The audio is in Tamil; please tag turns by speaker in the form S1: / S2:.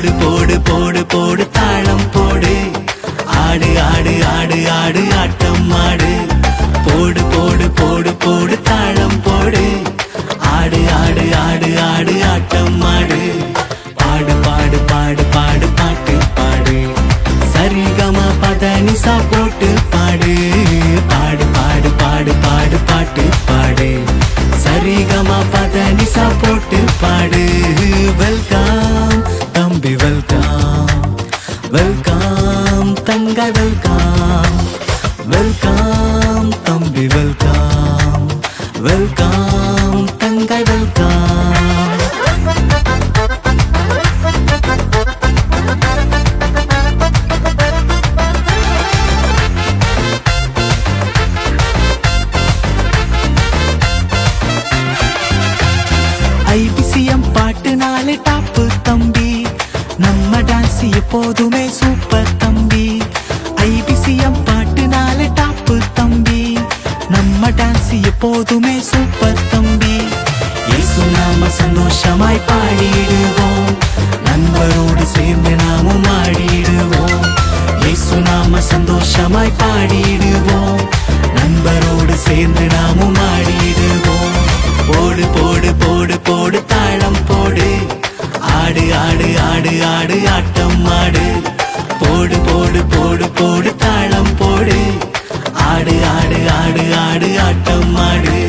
S1: போடு போடு போடு போடு தாளம் போடு, ஆடு ஆடு ஆடு ஆடு ஆட்டம் ஆடு. போடு போடு போடு போடு தாளம் போடு, ஆடு ஆடு ஆடு ஆடு ஆட்டம் ஆடு. பாடு பாடு பாடு பாடு பாட்டு பாடு, சரிகமா பதனிசா போட்டு பாடு. பாடு பாடு பாடு பாடு பாட்டு பாடு, சரிகமா பதனிசா போட்டு பாடு. வெல்கம் தம்பி வெல்கம், வெல்கம் தங்காய் வெல்கம், வெல்கம் தம்பி வெல்கம், வெல்கம் தங்காய் வெல்கம். ஐபிசிஎம் பாட்டுனாலே டாப்பு தம்பி, நம்ம டான்ஸ் எப்போதுமே சூப்பர் தம்பி. ஐபிசிஎம் பாட்டுனாலே டாப்பு தம்பி, நம்ம டான்ஸ் எப்போதுமே சூப்பர் தம்பி. இயேசு நாம சந்தோஷமாய் பாடிடுவோம், நண்பரோடு சேர்ந்து நாமும் ஆடிடுவோம். இயேசு நாம சந்தோஷமாய் பாடிடுவோம், நண்பரோடு சேர்ந்து நாமும் ஆடிடுவோம். போடு போடு போடு போடு தாளம் போடு, ஆடு ஆடு ஆடு ஆடு ஆட்டம் ஆடு. போடு போடு போடு போடு தாளம் போடு, ஆடு ஆடு ஆடு ஆடு ஆட்டம் ஆடு.